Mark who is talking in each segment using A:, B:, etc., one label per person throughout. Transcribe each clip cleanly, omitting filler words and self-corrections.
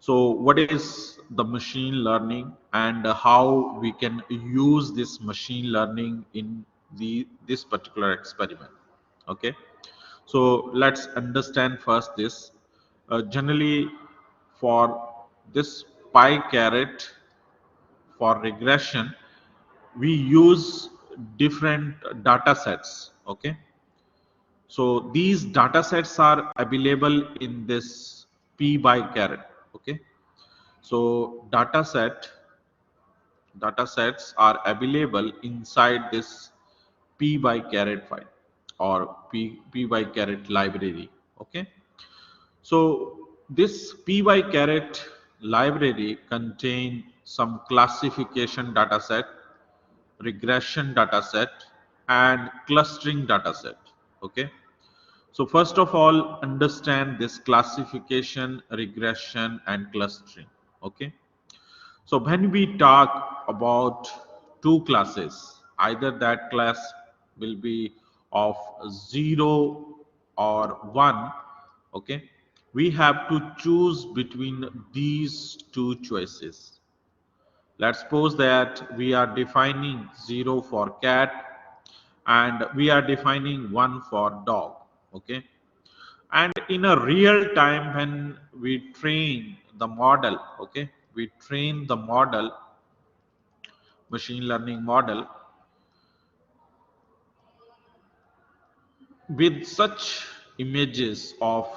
A: So what is the machine learning and how we can use this machine learning in this particular experiment? Okay, so let's understand first this. Generally, for this pie carrot, for regression, we use different data sets. Okay, so these data sets are available in this p by caret. Okay, so data sets are available inside this p by caret file or p by caret library. Okay, so this p by caret library contain some classification data set, regression data set, and clustering data set. Okay, so first of all, understand this classification, regression, and clustering. Okay, so when we talk about two classes, either that class will be of 0 or 1. Okay, we have to choose between these two choices. Let's suppose that we are defining 0 for cat and we are defining 1 for dog. Okay, and in a real time when we train the model, okay, we train the model, machine learning model, with such images of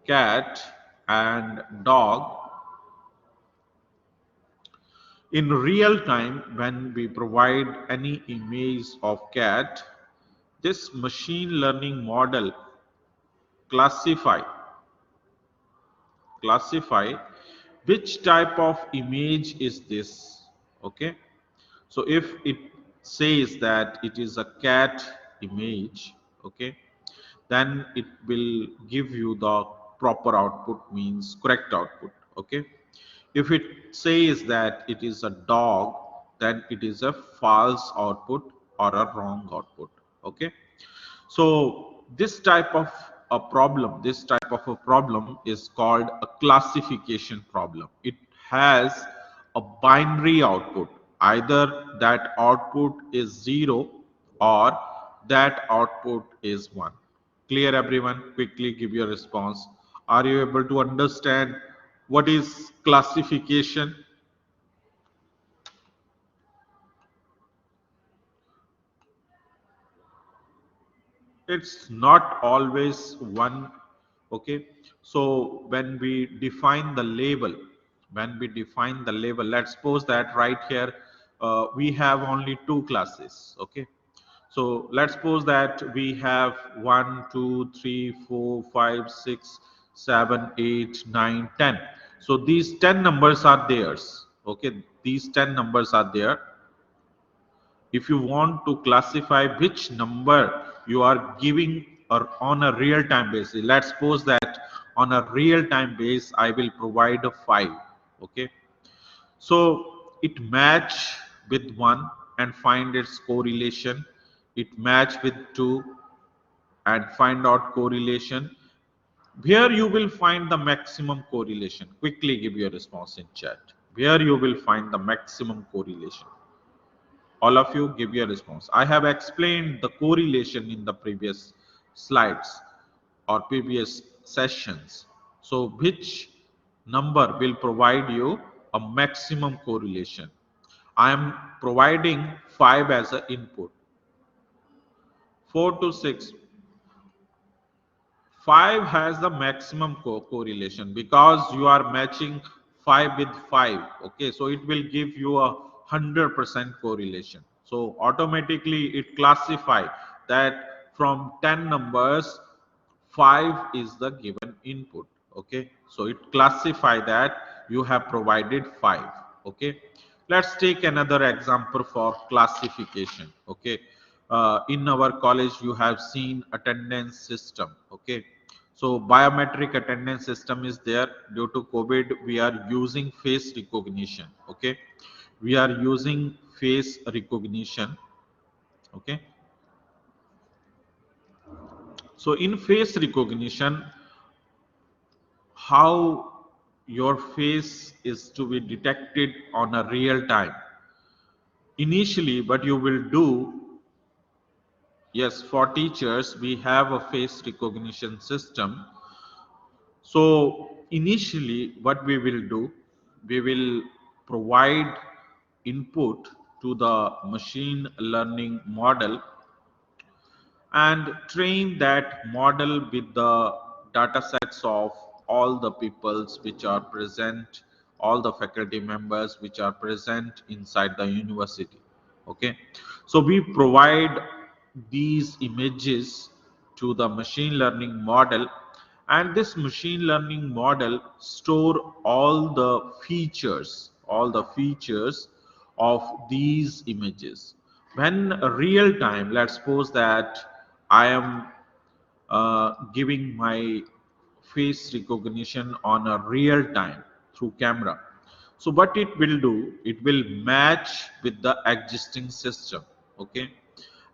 A: cat and dog. In real time when we provide any image of cat, this machine learning model classify classify which type of image is this. Okay, so if it says that it is a cat image, okay, then it will give you the proper output, means correct output. Okay, if it says that it is a dog, then it is a false output or a wrong output. Okay, so this type of a problem is called a classification problem. It has a binary output. Either that output is 0 or that output is 1. Clear everyone? Quickly give your response. Are you able to understand what is classification? It's not always one. Okay, so when we define the label, let's suppose that right here we have only two classes. Okay, so let's suppose that we have 1 2 3 4 5 6 7 8 9 10. So these 10 numbers are theirs. Okay, these 10 numbers are there. If you want to classify which number you are giving or on a real time basis, let's suppose that on a real time base I will provide a 5. Okay, so it match with 1 and find its correlation, it match with 2 and find out correlation. Where you will find the maximum correlation? Quickly give your response in chat. Where you will find the maximum correlation? All of you give your response. I have explained the correlation in the previous slides or previous sessions. So which number will provide you a maximum correlation? I am providing 5 as an input. 4 to 6. 5 has the maximum correlation because you are matching 5 with 5. Okay, so it will give you a 100% correlation. So automatically it classify that from 10 numbers 5 is the given input. Okay, so it classify that you have provided 5. Okay, let's take another example for classification. Okay, in our college you have seen attendance system. Okay, so biometric attendance system is there. Due to COVID we are using face recognition. Okay, we are using face recognition. Okay, so in face recognition, how your face is to be detected on a real time. Initially, what you will do, yes, for teachers, we have a face recognition system. So initially, what we will do, we will provide input to the machine learning model and train that model with the data sets of all the peoples which are present, all the faculty members which are present inside the university. Okay, so we provide these images to the machine learning model, and this machine learning model store all the features of these images. When real time, let's suppose that I am giving my face recognition on a real time through camera. So what it will do, it will match with the existing system. Okay,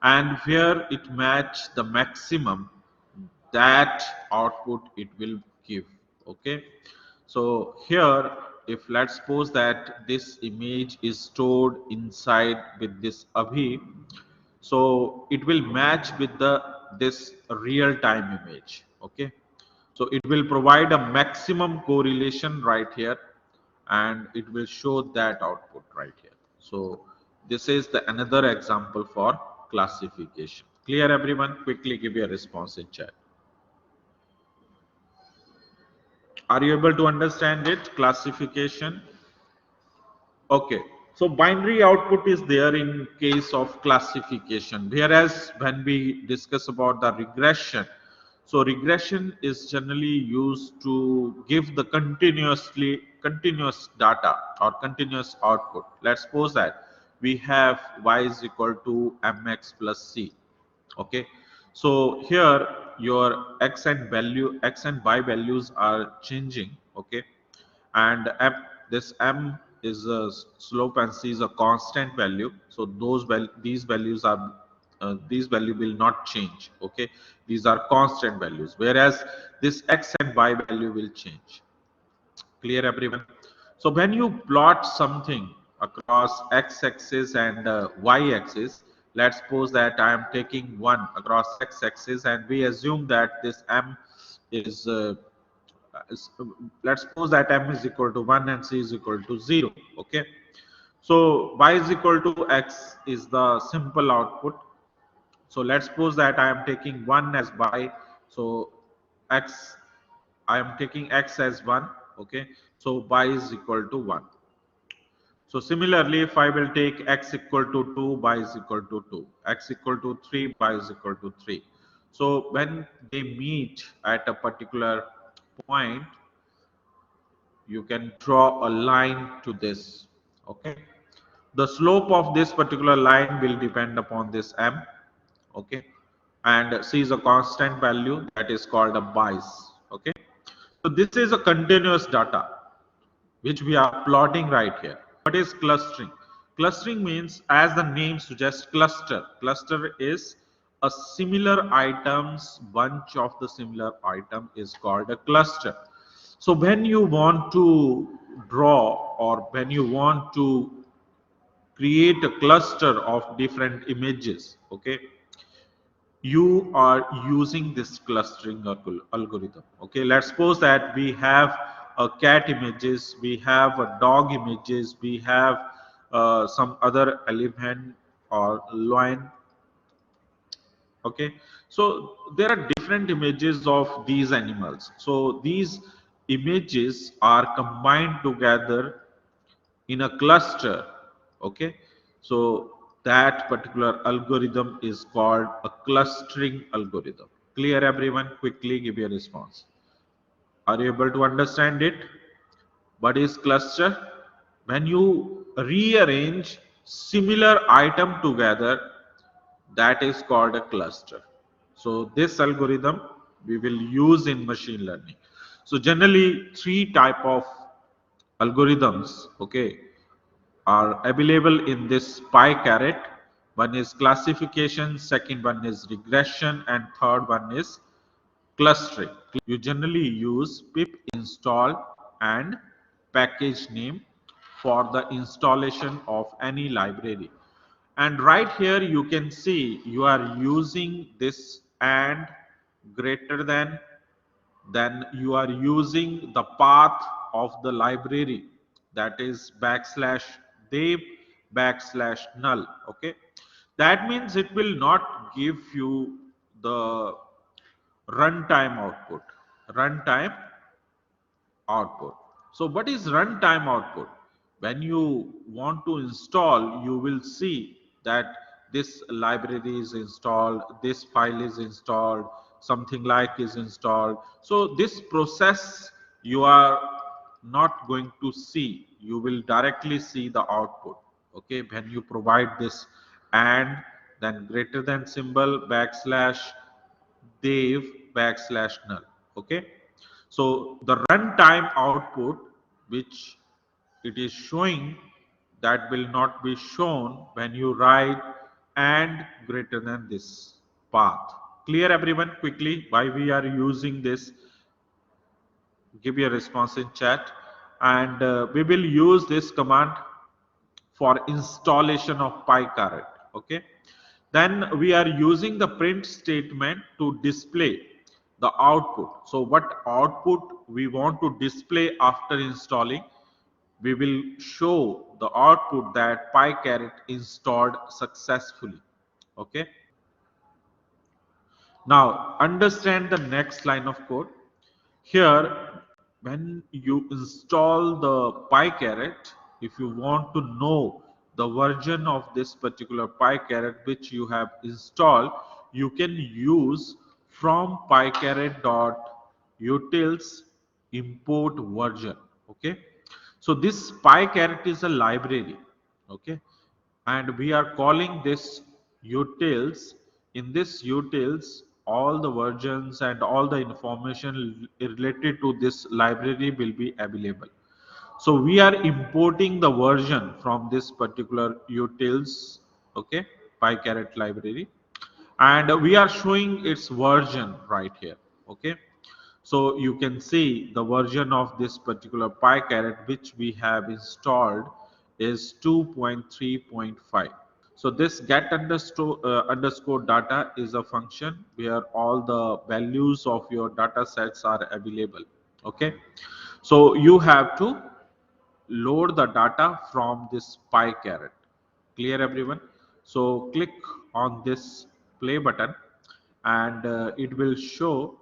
A: and where it match the maximum, that output it will give. Okay, so here, if let's suppose that this image is stored inside with this Abhi, so it will match with the this real time image. Okay, so it will provide a maximum correlation right here, and it will show that output right here. So this is the another example for classification. Clear everyone? Quickly give your response in chat. Are you able to understand it? Classification. Okay, so binary output is there in case of classification, whereas when we discuss about the regression, so regression is generally used to give the continuous data or continuous output. Let's suppose that we have y is equal to mx plus c. Okay, so here your x and y values are changing. Okay, and this m is a slope and c is a constant value, so these values are these value will not change. Okay, these are constant values, whereas this x and y value will change. Clear everyone? So when you plot something across x-axis and y-axis, let's suppose that I am taking one across x-axis, and we assume that this m is is- let's suppose that m is equal to 1 and c is equal to 0. Okay, so y is equal to x is the simple output. So let's suppose that I am taking 1 as y, so x, I am taking x as 1. Okay, so y is equal to 1. So similarly, if I will take x equal to 2, y is equal to 2, x equal to 3, y is equal to 3. So when they meet at a particular point, you can draw a line to this. Okay, the slope of this particular line will depend upon this m. Okay, and c is a constant value that is called a bias. Okay, so this is a continuous data which we are plotting right here. What is clustering? Clustering means, as the name suggests, cluster. Cluster is a similar items, bunch of the similar item is called a cluster. So when you want to draw, or when you want to create a cluster of different images, okay, you are using this clustering algorithm. Okay, let's suppose that we have a cat images, we have a dog images, we have some other element or lion. Okay, so there are different images of these animals, so these images are combined together in a cluster. Okay, so that particular algorithm is called a clustering algorithm. Clear everyone? Quickly give your response. Are you able to understand it? What is cluster? When you rearrange similar item together, that is called a cluster. So this algorithm we will use in machine learning. So generally three type of algorithms, okay, are available in this PyCaret. One is classification, second one is regression, and third one is clustering. You generally use pip install and package name for the installation of any library. And right here you can see you are using this and greater than, then you are using the path of the library, that is backslash dev backslash null. Okay, that means it will not give you the runtime output. Runtime output. So what is runtime output? When you want to install, you will see that this library is installed, this file is installed, something like is installed. So this process you are not going to see. You will directly see the output. Okay, when you provide this and then greater than symbol backslash dev backslash null. Okay, so the runtime output which it is showing, that will not be shown when you write and greater than this path. Clear everyone? Quickly why we are using this, give me a response in chat. And we will use this command for installation of PyCaret. Okay, then we are using the print statement to display the output. So what output we want to display after installing, we will show the output that PyCaret installed successfully. Okay, now understand the next line of code. Here, when you install the PyCaret, if you want to know the version of this particular PyCaret which you have installed, you can use from pycaret.utils import version. Okay, so this PyCaret is a library. Okay, and we are calling this utils. In this utils, all the versions and all the information related to this library will be available. So we are importing the version from this particular utils. Okay, PyCaret library, and we are showing its version right here. Okay, so you can see the version of this particular PyCaret which we have installed is 2.3.5. So this get underscore data is a function where all the values of your data sets are available. Okay, so you have to load the data from this PyCaret. Clear everyone? So click on this play button, and it will show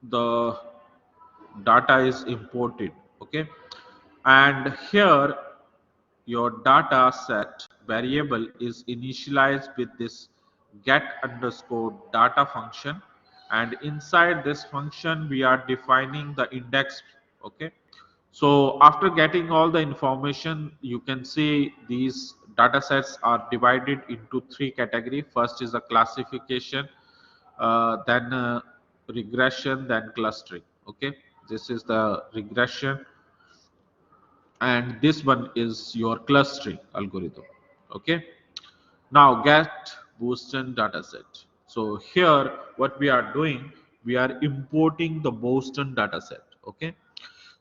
A: the data is imported. Okay, and here your data set variable is initialized with this get underscore data function, and inside this function we are defining the index. Okay, so after getting all the information, you can see these data sets are divided into three categories. First is a classification, then regression, then clustering. Okay, this is the regression, and this one is your clustering algorithm. Okay, now get Boston dataset. So here what we are doing, we are importing the Boston dataset. Okay,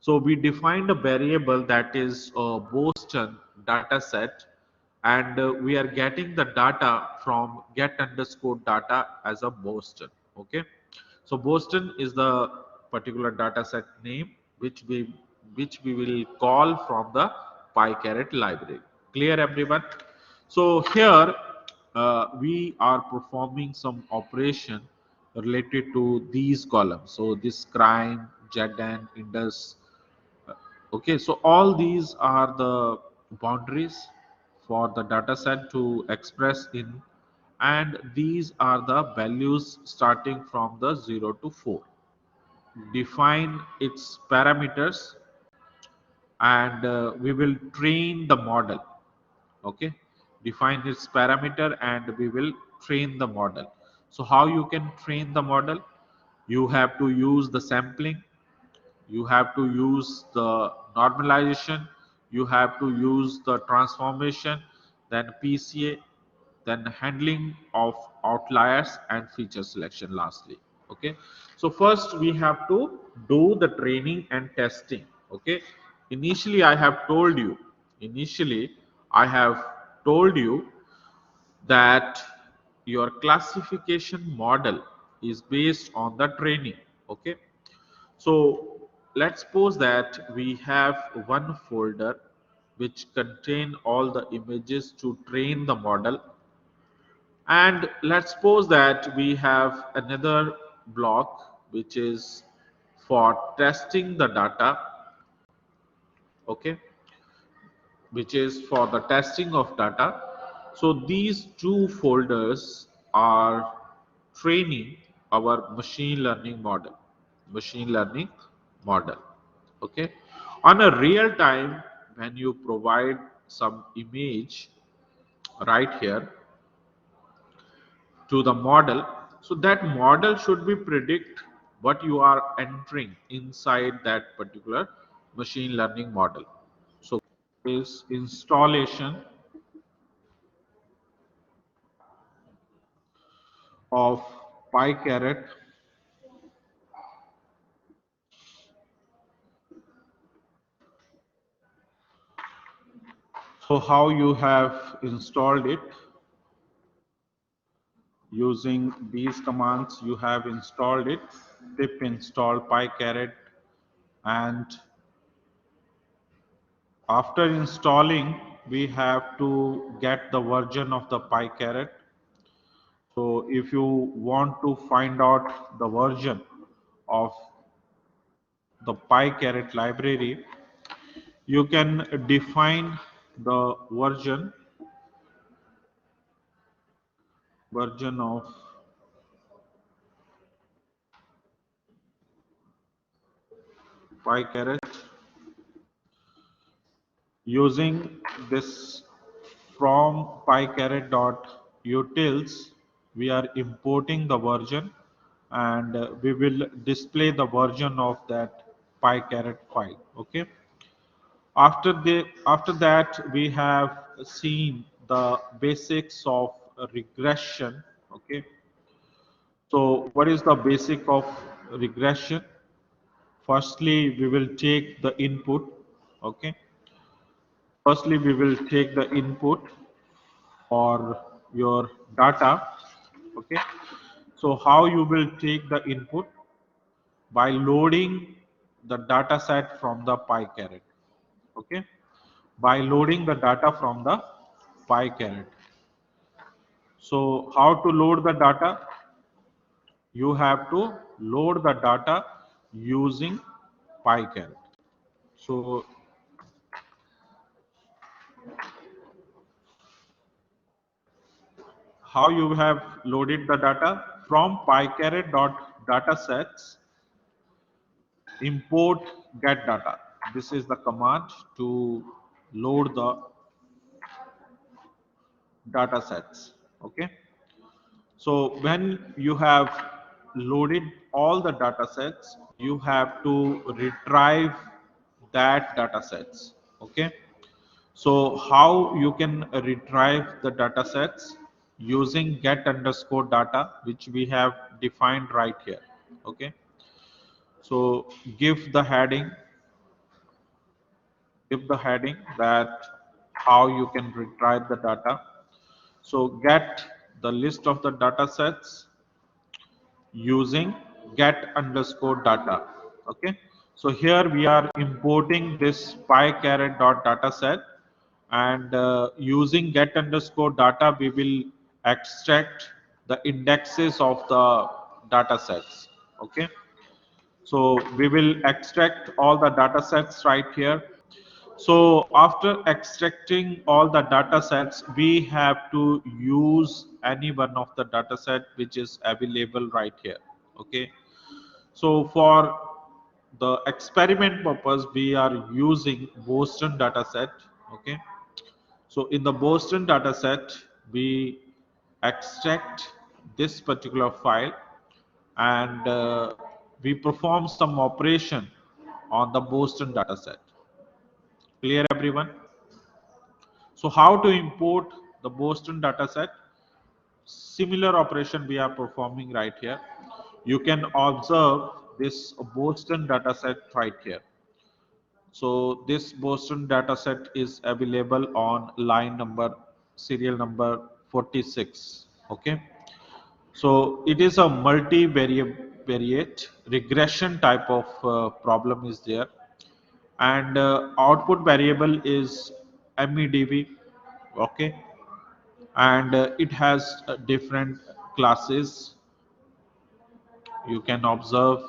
A: so we defined a variable that is a Boston dataset, and we are getting the data from get underscore data as a Boston. Okay, so Boston is the particular dataset name which we will call from the PyCaret library. Clear everyone? So here we are performing some operation related to these columns. So this crime, Jadan, Indus. Okay, so all these are the boundaries for the data set to express in, and these are the values starting from the 0 to 4. Define its parameters, and we will train the model. Okay, define its parameter and we will train the model. So how you can train the model? You have to use the sampling, you have to use the normalization, you have to use the transformation, then PCA, then handling of outliers and feature selection lastly. Okay, so first we have to do the training and testing. Okay, initially I have told you, initially I have told you that your classification model is based on the training. Okay, so let's suppose that we have one folder which contain all the images to train the model, and let's suppose that we have another block which is for testing the data. Okay, which is for the testing of data. So these two folders are training our machine learning model. Machine learning model. Okay. On a real time, when you provide some image right here to the model, so that model should be predict what you are entering inside that particular machine learning model. So is installation of PyCaret. So how you have installed it? Using these commands, you have installed it. Pip install PyCaret, and after installing, we have to get the version of the PyCaret. So if you want to find out the version of the PyCaret library, you can define the version of PyCaret using this from pycaret.utils. We are importing the version, and we will display the version of that PyCaret file. Okay, after that we have seen the basics of regression. Okay, so what is the basic of regression? Firstly, we will take the input. Okay, firstly we will take the input for your data. Okay, so how you will take the input? By loading the data set from the PyCaret. Okay, by loading the data from the PyCaret. So how to load the data? You have to load the data using PyCaret. So how you have loaded the data? From pycaret.datasets, import get data. This is the command to load the data sets. Okay, so when you have loaded all the data sets, you have to retrieve that data sets. Okay, so how you can retrieve the data sets? Using get underscore data, which we have defined right here. Okay, so give the heading that how you can retrieve the data. So get the list of the data sets using get underscore data. Okay, so here we are importing this pycaret.dataset, and using get underscore data we will extract the indexes of the data sets. Okay, so we will extract all the data sets right here. So after extracting all the data sets, we have to use any one of the data set which is available right here. Okay, so for the experiment purpose, we are using Boston data set. Okay, so in the Boston data set, we extract this particular file, and we perform some operation on the Boston data set. Clear, everyone? So how to import the Boston dataset? Similar operation we are performing right here. you can observe this Boston dataset right here. So this Boston dataset is available on line number, serial number 46. Okay. So it is a multivariate regression type of problem is there, and output variable is MEDB. Okay, and it has different classes. You can observe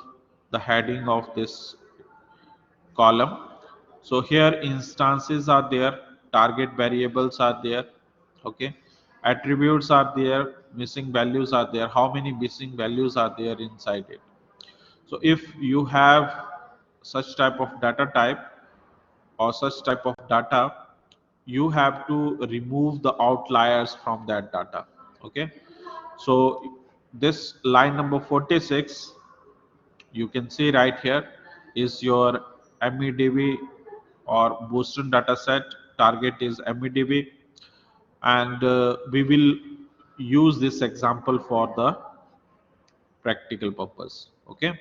A: the heading of this column. So here instances are there, target variables are there, okay, attributes are there, missing values are there, how many missing values are there inside it. So if you have such type of data type or such type of data, you have to remove the outliers from that data. Okay, so this line number 46, you can see right here, is your MEDB or Boston dataset. Target is MEDB, and we will use this example for the practical purpose. Okay.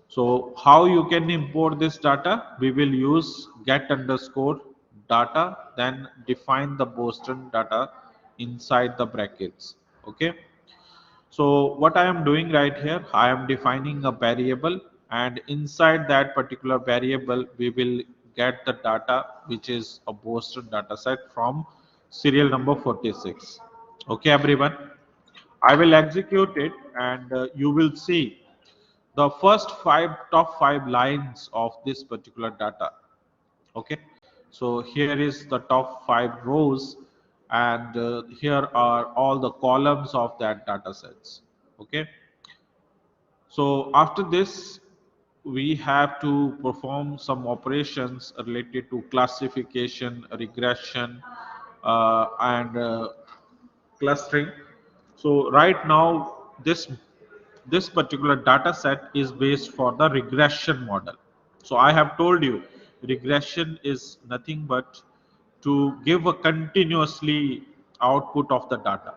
A: So how you can import this data? We will use get underscore data, then define the Boston data inside the brackets. Okay. So what I am doing right here, I am defining a variable, and inside that particular variable, we will get the data, which is a Boston data set from serial number 46. Okay, everyone. I will execute it, and you will see the first top five lines of this particular data. Okay, so here is the top five rows, and here are all the columns of that data sets. Okay, so after this, we have to perform some operations related to classification, regression, and clustering. So right now, this particular data set is based for the regression model. So I have told you, regression is nothing but to give a continuously output of the data.